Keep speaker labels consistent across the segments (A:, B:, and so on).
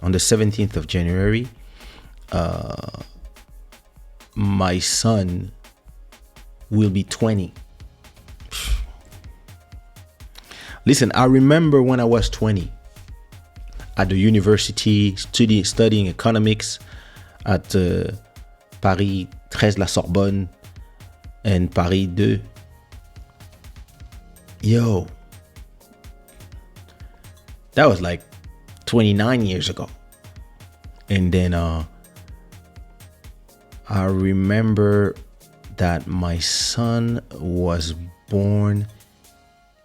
A: on the 17th of January, my son will be 20. Listen, I remember when I was 20 at the university studying economics at Paris 13 La Sorbonne and Paris 2. Yo, that was like 29 years ago. And then I remember that my son was born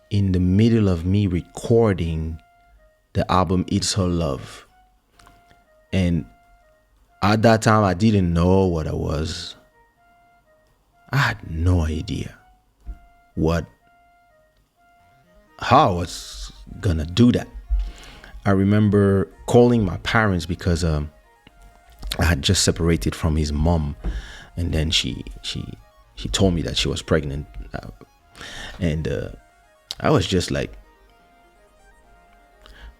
A: in the middle of me recording the album It's Her Love. And at that time, I didn't know what I was. I had no idea how I was gonna do that. I remember calling my parents because I had just separated from his mom, and then she told me that she was pregnant, and I was just like,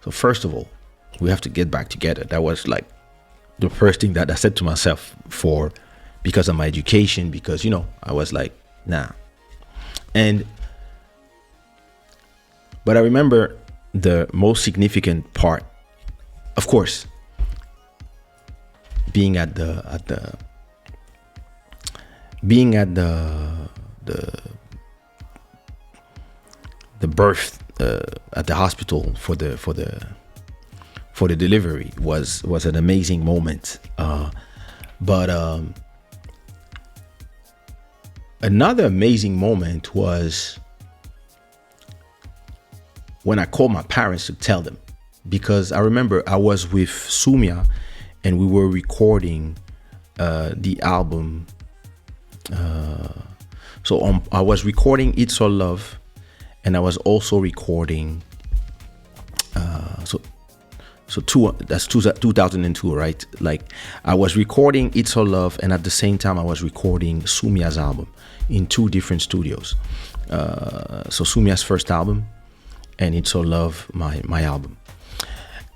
A: so first of all, we have to get back together. That was like the first thing that I said to myself, because of my education, because I was like, nah. But I remember the most significant part, of course, being at the birth at the hospital for the delivery was an amazing moment. But another amazing moment was when I called my parents to tell them, because I remember I was with Sumia and we were recording the album. I was recording It's All Love, and I was also recording that's 2002, right? Like, I was recording It's All Love, and at the same time I was recording Sumia's album in two different studios. So Sumia's first album and It's All Love, my album.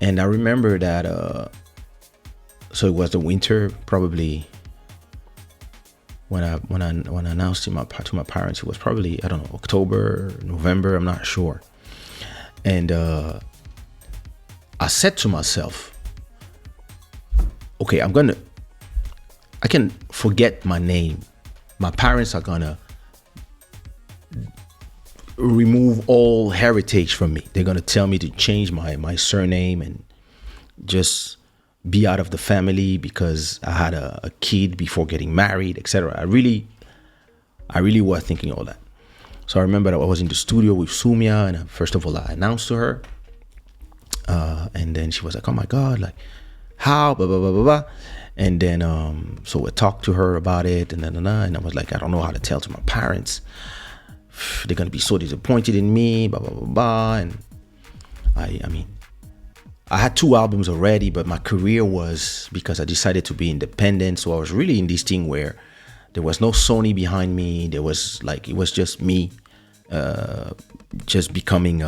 A: And I remember that so it was the winter, probably when I announced to my parents. It was probably, I don't know, October, November, I'm not sure. And I said to myself, okay, I can forget my name. My parents are gonna remove all heritage from me. They're gonna tell me to change my surname and just be out of the family because I had a kid before getting married, etc. I really was thinking all that. So I remember that I was in the studio with Sumia, and first of all I announced to her, and then she was like, "Oh my God, like how blah blah blah blah blah." And then so I talked to her about it, and and I was like, I don't know how to tell to my parents. They're gonna be so disappointed in me, blah blah blah blah. And I mean, I had 2 albums already, but my career was, because I decided to be independent. So I was really in this thing where there was no Sony behind me. There was like, it was just me, just becoming,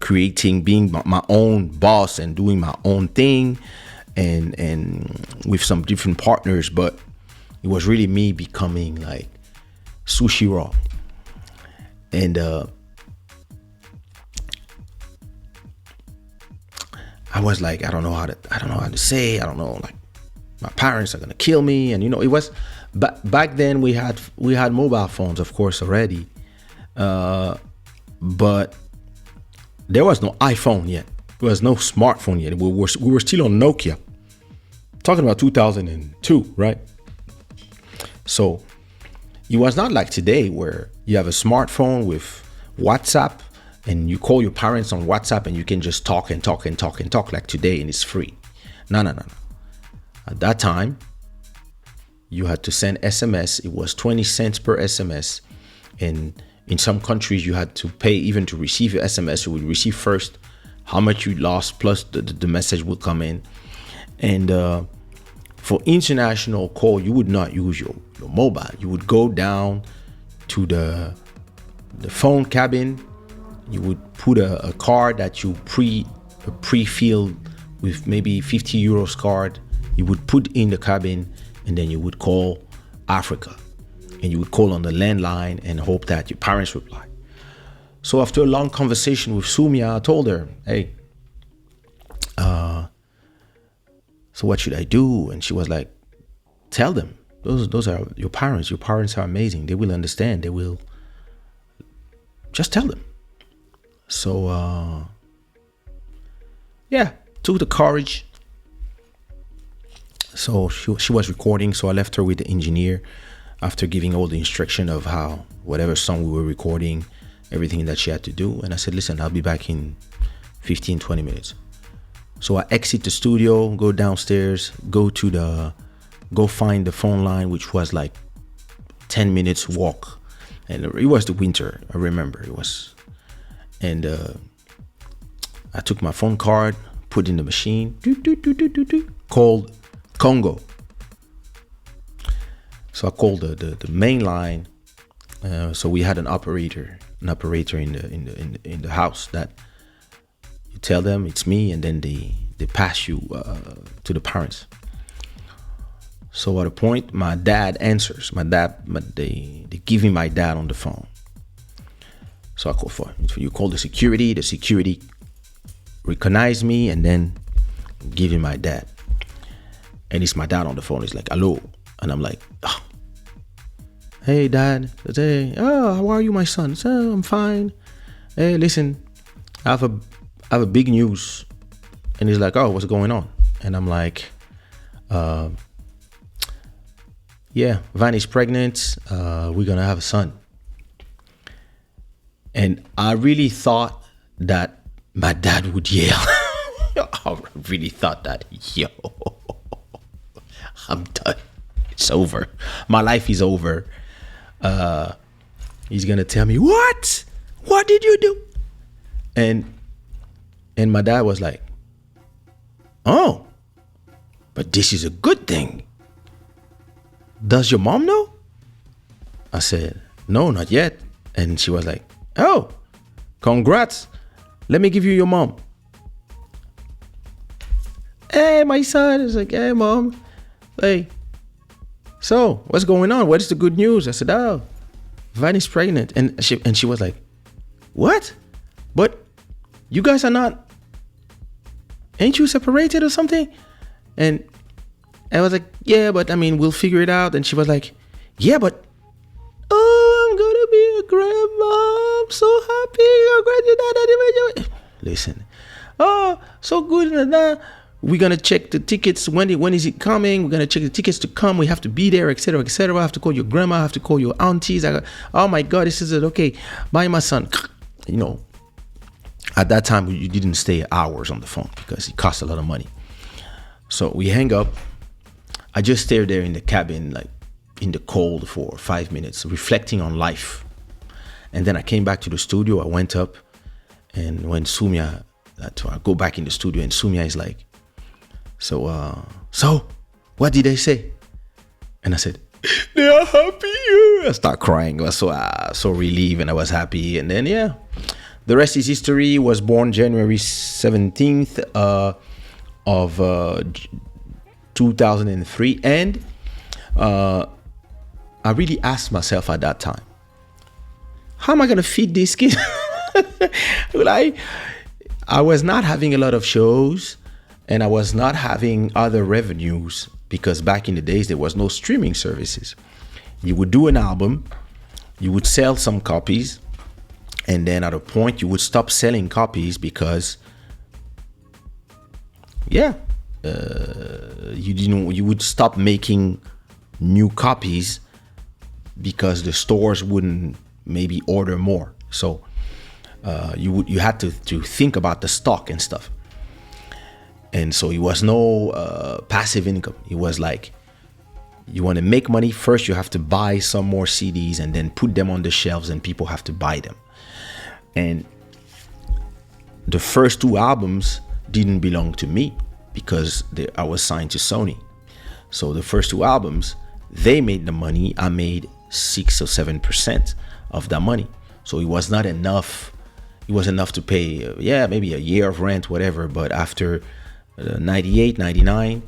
A: creating, being my own boss and doing my own thing, and with some different partners. But it was really me becoming like Sushi Raw. And I was like, I don't know how to say, I don't know, like my parents are gonna kill me. And it was back then we had mobile phones, of course, already, but there was no iPhone yet. There was no smartphone yet. We were still on Nokia, talking about 2002, right? So it was not like today where you have a smartphone with WhatsApp and you call your parents on WhatsApp and you can just talk and talk and talk and talk like today, and it's free. No. At that time, you had to send SMS. It was 20 cents per SMS. And in some countries, you had to pay even to receive your SMS. You would receive first how much you lost, plus the message would come in. And for international call, you would not use your mobile. You would go down to the phone cabin. You would put a card that you a pre-filled with maybe 50 euros card. You would put in the cabin, and then you would call Africa, and you would call on the landline and hope that your parents reply. So after a long conversation with Sumia, I told her, hey, so what should I do? And she was like, tell them, those are your parents. Your parents are amazing. They will understand. They will, just tell them. So, yeah, took the courage. So she was recording. So I left her with the engineer after giving all the instruction of how, whatever song we were recording, everything that she had to do. And I said, listen, I'll be back in 15, 20 minutes. So I exit the studio, go downstairs, go find the phone line, which was like 10 minutes walk. And it was the winter, I remember it was. And I took my phone card, put in the machine, called Congo. So I called the main line. So we had an operator in the house that you tell them it's me, and then they pass you to the parents. So at a point, my dad answers. They give me my dad on the phone. So I call for you. Call the security. The security recognize me, and then give him my dad. And it's my dad on the phone. He's like, hello. And I'm like, oh. Hey, Dad. Hey, oh, how are you, my son? So, I'm fine. Hey, listen, I have a big news. And he's like, oh, what's going on? And I'm like, yeah, Vanny's pregnant. We're gonna have a son. And I really thought that my dad would yell. I really thought that, yo, I'm done. It's over. My life is over. He's gonna tell me, what did you do? And my dad was like, oh, but this is a good thing. Does your mom know? I said, no, not yet. And she was like, oh, congrats. Let me give you your mom. Hey, my son is like, hey, mom. Hey, so what's going on? What is the good news? I said, oh, Vanny's pregnant. And she was like, what? But you guys are not, ain't you separated or something? And I was like, yeah, but I mean, we'll figure it out. And she was like, yeah, but, oh, I'm gonna be a grandma. I'm so happy. Listen, oh, so good. We're gonna check the tickets. When is it coming? We're gonna check the tickets to come. We have to be there, etc., etc. I have to call your grandma. I have to call your aunties. Oh my God, this is it. Okay, bye, my son. You know, at that time you didn't stay hours on the phone because it cost a lot of money. So we hang up. I just stayed there in the cabin, like in the cold for 5 minutes, reflecting on life. And then I came back to the studio. I went up, and when Sumia, I go back in the studio, and Sumia is like, so what did they say? And I said, they are happy. I start crying. I was so relieved, and I was happy. And then, yeah, the rest is history. He was born January 17th of 2003. And I really asked myself at that time, how am I going to feed this kid? I was not having a lot of shows, and I was not having other revenues because back in the days, there was no streaming services. You would do an album, you would sell some copies, and then at a point you would stop selling copies because, you would stop making new copies because the stores wouldn't maybe order more. So you had to think about the stock and stuff. And so it was no passive income. It was like, you want to make money, first you have to buy some more CDs and then put them on the shelves, and people have to buy them. And the first 2 albums didn't belong to me because I was signed to Sony. So the first 2 albums, they made the money. I made 6 or 7% of that money. So it was not enough. it was enough to pay, yeah, maybe a year of rent, whatever. But after 98, 99,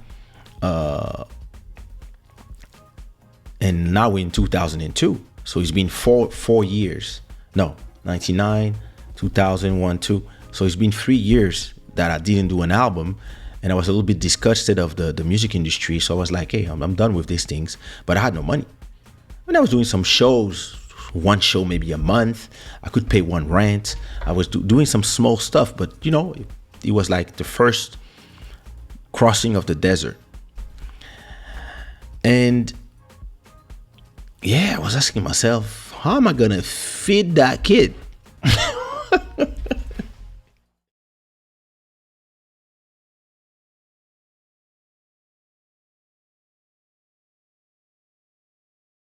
A: and now we're in 2002. So it's been four years. No, 99, 2001, 2. So it's been 3 years that I didn't do an album. And I was a little bit disgusted of the music industry. So I was like, hey, I'm done with these things. But I had no money. And I was doing some shows, one show maybe a month. I could pay one rent. I was doing some small stuff. But, it was like the first crossing of the desert. And yeah, I was asking myself, how am I going to feed that kid?